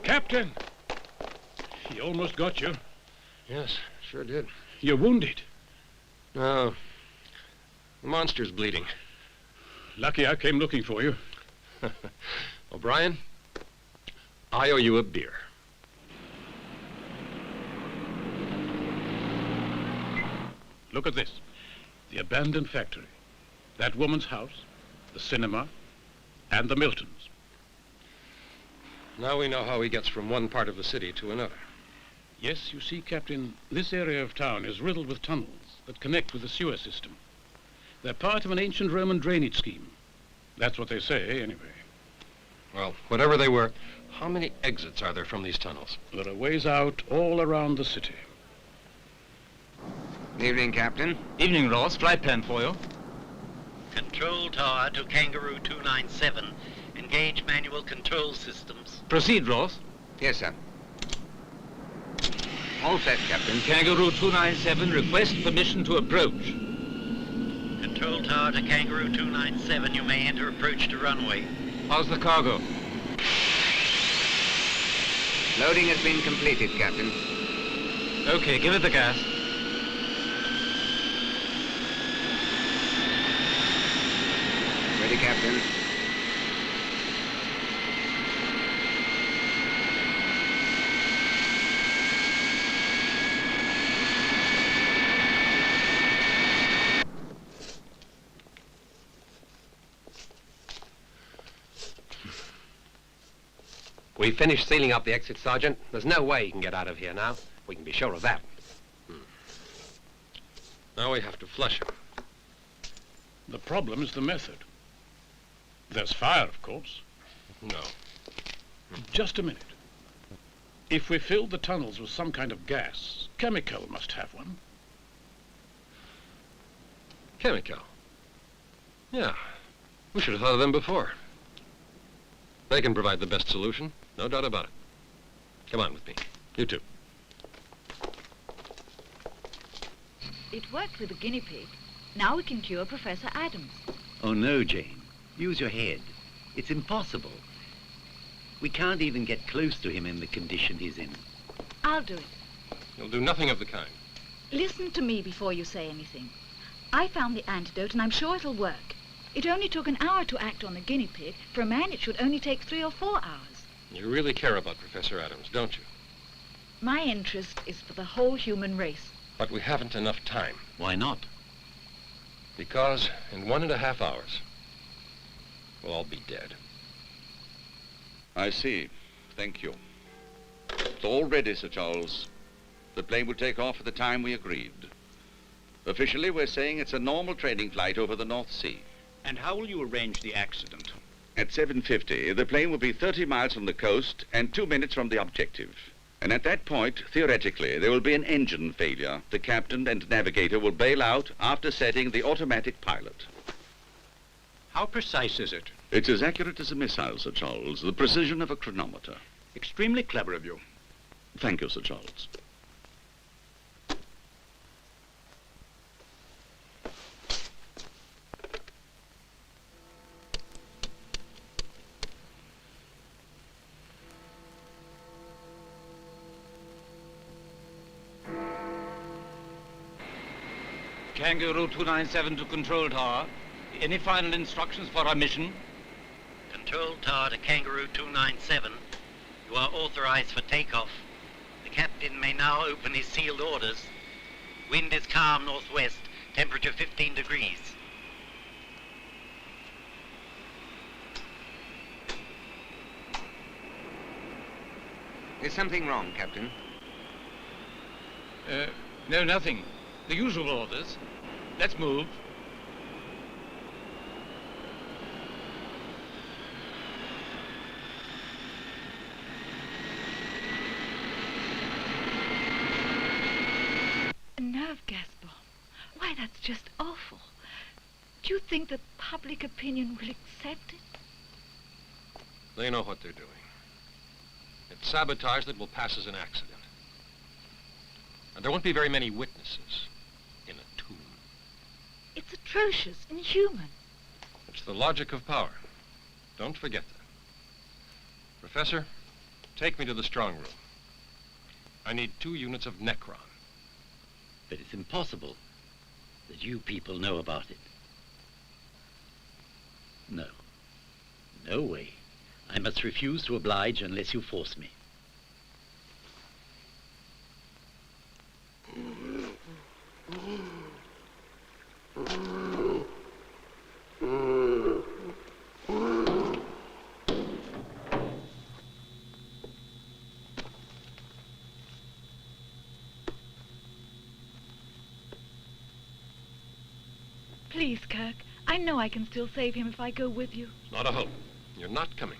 Captain! He almost got you.
Yes, sure did.
You're wounded.
No. The monster's bleeding.
Lucky I came looking for you.
O'Brien, I owe you a beer.
Look at this. The abandoned factory. That woman's house, the cinema, and the Miltons.
Now we know how he gets from one part of the city to another.
Yes, you see, Captain, this area of town is riddled with tunnels that connect with the sewer system. They're part of an ancient Roman drainage scheme. That's what they say, anyway.
Well, whatever they were, how many exits are there from these tunnels?
There are ways out all around the city.
Evening, Captain.
Evening, Ross. Flight plan for you.
Control tower to Kangaroo 297. Engage manual control systems.
Proceed, Ross.
Yes, sir. All set, Captain.
Kangaroo 297, request permission to approach.
Control tower to Kangaroo 297. You may enter approach to runway.
How's the cargo?
Loading has been completed, Captain.
Okay, give it the gas.
Ready, Captain.
We finished sealing up the exit, Sergeant. There's no way he can get out of here now. We can be sure of that.
Now we have to flush him.
The problem is the method. There's fire, of course.
No.
Just a minute. If we filled the tunnels with some kind of gas, chemical must have one.
Chemical? Yeah. We should have thought of them before. They can provide the best solution, no doubt about it. Come on with me. You too.
It worked with the guinea pig. Now we can cure Professor Adams.
Oh, no, Jane. Use your head. It's impossible. We can't even get close to him in the condition he's in.
I'll do it.
You'll do nothing of the kind.
Listen to me before you say anything. I found the antidote and I'm sure it'll work. It only took an hour to act on the guinea pig. For a man, it should only take 3 or 4 hours.
You really care about Professor Adams, don't you?
My interest is for the whole human race.
But we haven't enough time.
Why not?
Because in 1.5 hours, we'll all be dead.
I see. Thank you. It's all ready, Sir Charles. The plane will take off at the time we agreed. Officially, we're saying it's a normal training flight over the North Sea.
And how will you arrange the accident?
At 7:50, the plane will be 30 miles from the coast and 2 minutes from the objective. And at that point, theoretically, there will be an engine failure. The captain and navigator will bail out after setting the automatic pilot.
How precise is it?
It's as accurate as a missile, Sir Charles. The precision of a chronometer.
Extremely clever of you.
Thank you, Sir Charles.
Kangaroo 297 to Control Tower. Any final instructions for our mission?
Control tower to Kangaroo 297. You are authorized for takeoff. The captain may now open his sealed orders. Wind is calm northwest, temperature 15 degrees.
Is something wrong, Captain?
No, nothing. The usual orders. Let's move.
A nerve gas bomb. Why, that's just awful. Do you think that public opinion will accept it?
They know what they're doing. It's sabotage that will pass as an accident. And there won't be very many witnesses in a tomb.
It's atrocious, inhuman.
It's the logic of power. Don't forget that. Professor, take me to the strong room. I need 2 units of Necron.
But it's impossible that you people know about it. No. No way. I must refuse to oblige unless you force me.
Please, Kirk. I know I can still save him if I go with you.
Not a hope. You're not coming.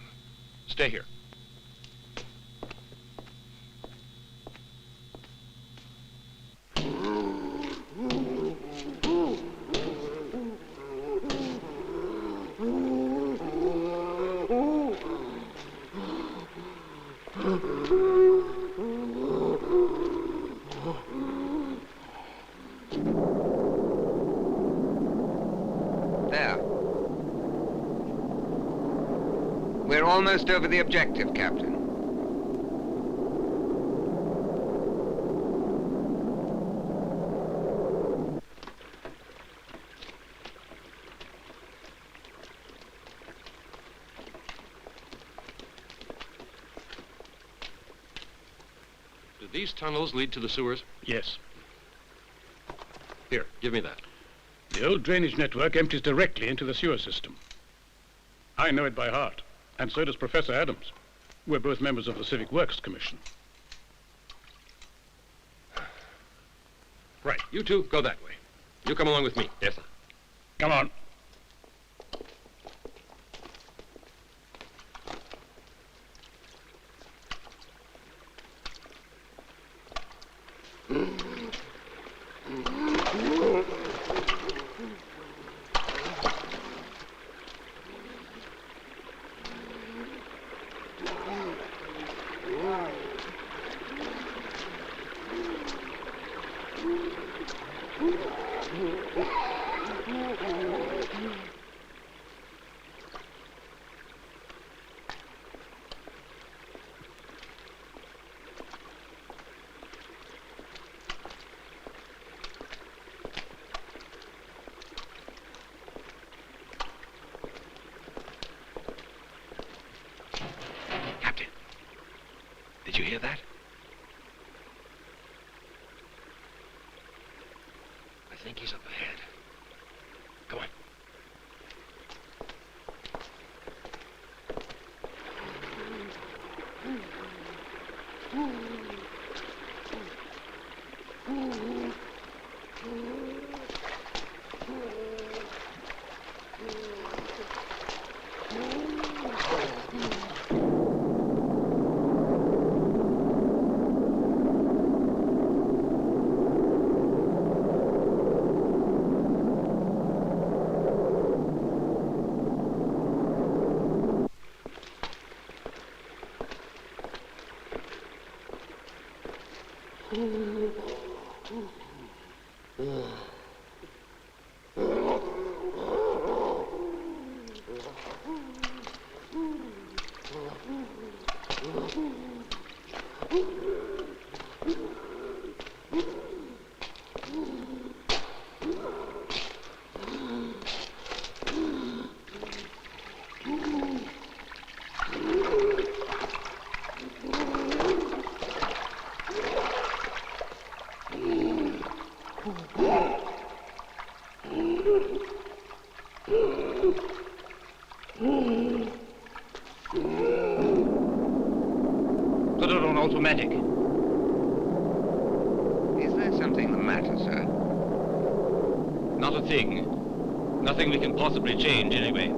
Stay here.
There. We're almost over the objective, Captain.
Do these tunnels lead to the sewers?
Yes.
Here, give me that.
The old drainage network empties directly into the sewer system. I know it by heart, and so does Professor Adams. We're both members of the Civic Works Commission.
Right, you two, go that way. You come along with me. Yes, sir.
Come on.
Did you hear that? I think he's up ahead. Come on.
Yeah.
anything the matter, sir?
Not a thing. Nothing we can possibly change, anyway.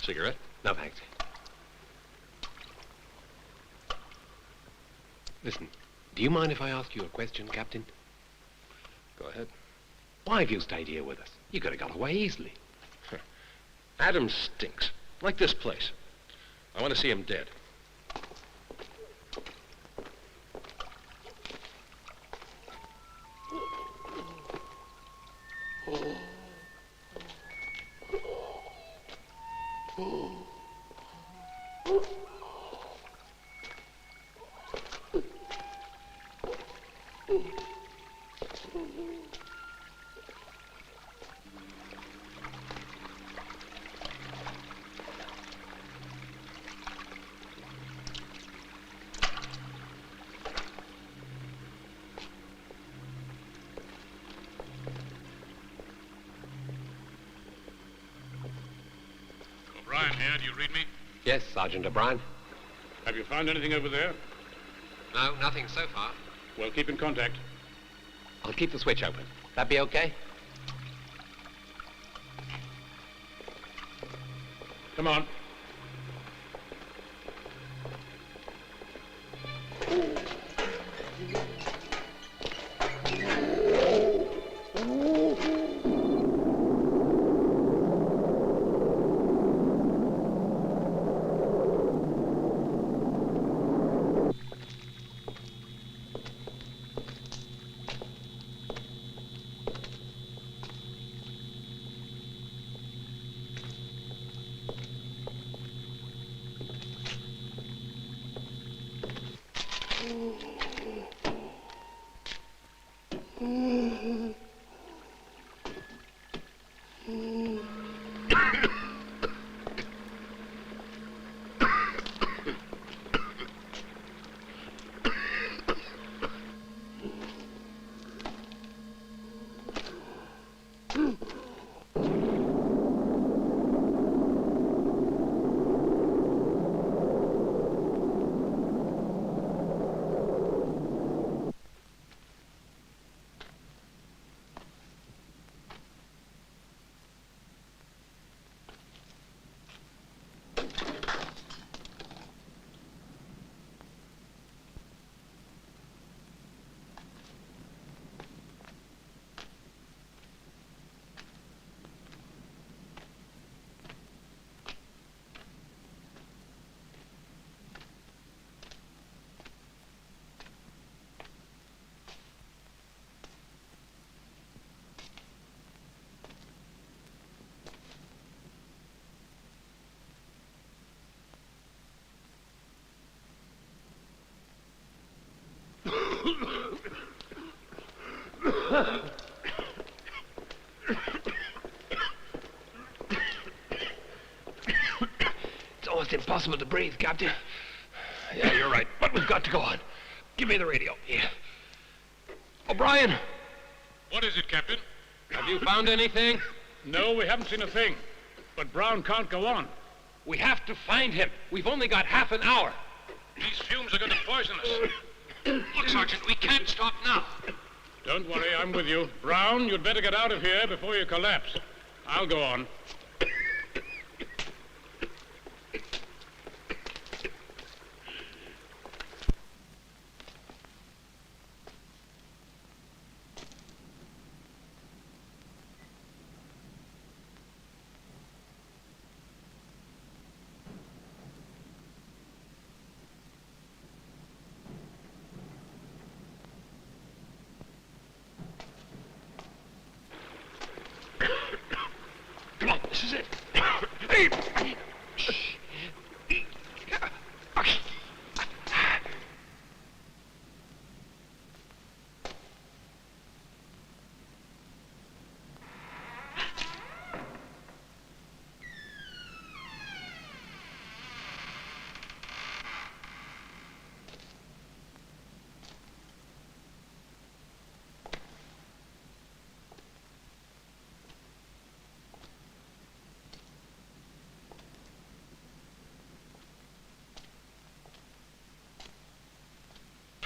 Cigarette?
No, thanks. Listen, do you mind if I ask you a question, Captain?
Go ahead.
Why have you stayed here with us? You could have got away easily.
Adams stinks. Like this place. I want to see him dead.
O'Brien here, do you read me?
Yes, Sergeant O'Brien.
Have you found anything over there?
No, nothing so far.
Well, keep in contact.
I'll keep the switch open. That be okay?
Come on.
It's almost impossible to breathe, Captain. Yeah, you're right, but we've got to go on. Give me the radio. Here. O'Brien!
What is it, Captain?
Have you found anything?
No, we haven't seen a thing. But Brown can't go on.
We have to find him. We've only got half an hour.
These fumes are going to poison us.
Look, Sergeant, we can't stop now.
Don't worry, I'm with you. Brown, you'd better get out of here before you collapse. I'll go on.
Come on, this is it.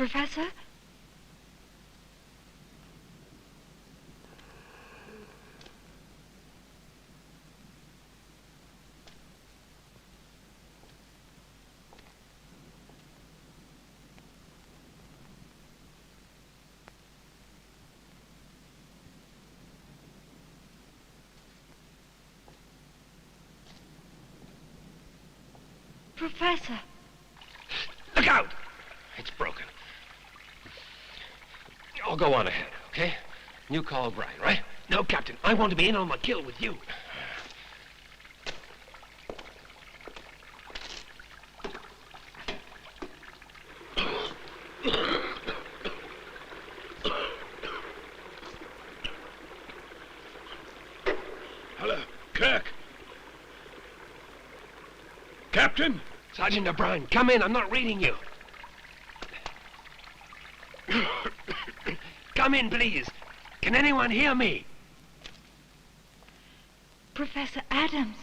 Professor? Professor.
Look out! It's broken. I'll go on ahead, okay? You call O'Brien, right? No, Captain. I want to be in on the kill with you.
Hello, Kirk. Captain?
Sergeant O'Brien, come in. I'm not reading you. Come in, please. Can anyone hear me?
Professor Adams.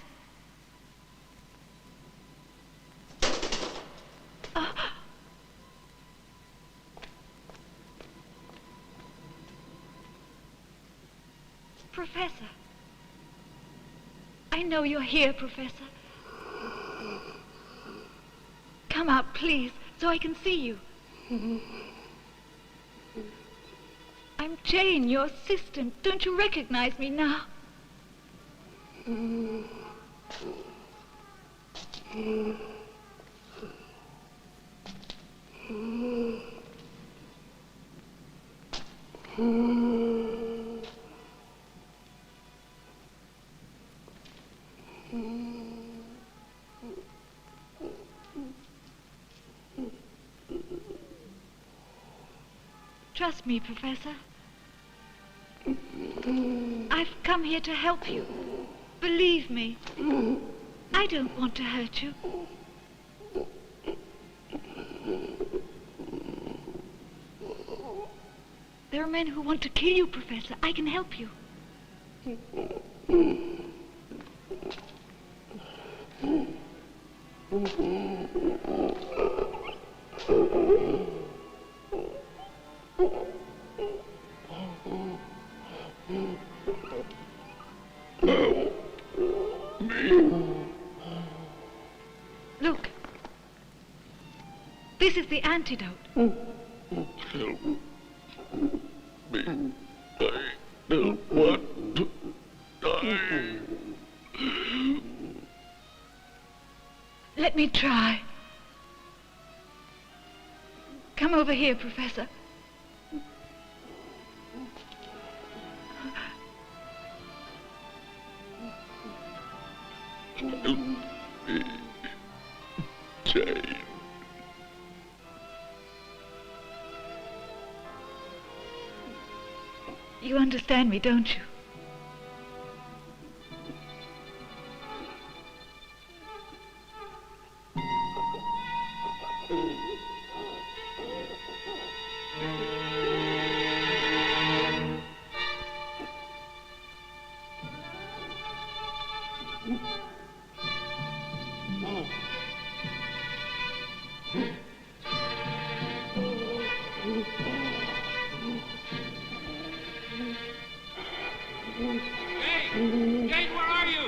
Oh. Professor. I know you're here, Professor. Come out, please, so I can see you. I'm Jane, your assistant. Don't you recognize me now? Trust me, Professor. I've come here to help you. Believe me. I don't want to hurt you. There are men who want to kill you, Professor. I can help you. Look. This is the antidote.
Help me. I don't want to die.
Let me try. Come over here, Professor.
Help me, Jane.
You understand me, don't you?
Jane! Jane, where are you?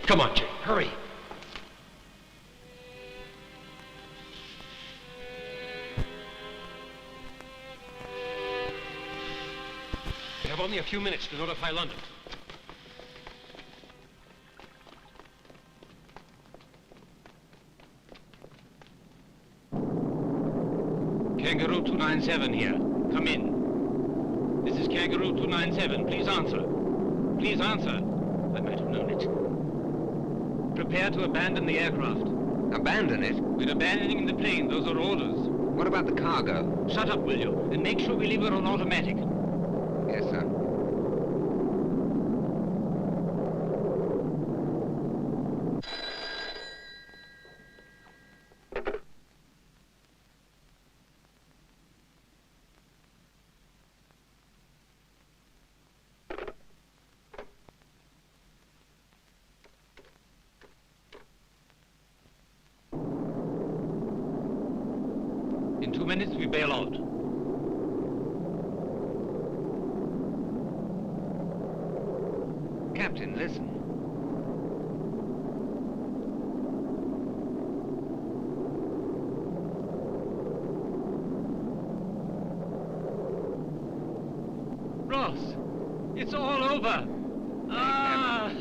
Come on, Jake, hurry. We have only a few minutes to notify London.
Kangaroo 297 here. Come in. This is Kangaroo 297. Please answer. Please answer. I might have known it. Prepare to abandon the aircraft.
Abandon it?
We're abandoning the plane. Those are orders.
What about the cargo?
Shut up, will you? And make sure we leave her on automatic.
Yes, sir.
In 2 minutes, we bail out.
Captain, listen.
Ross, it's all over. Ah!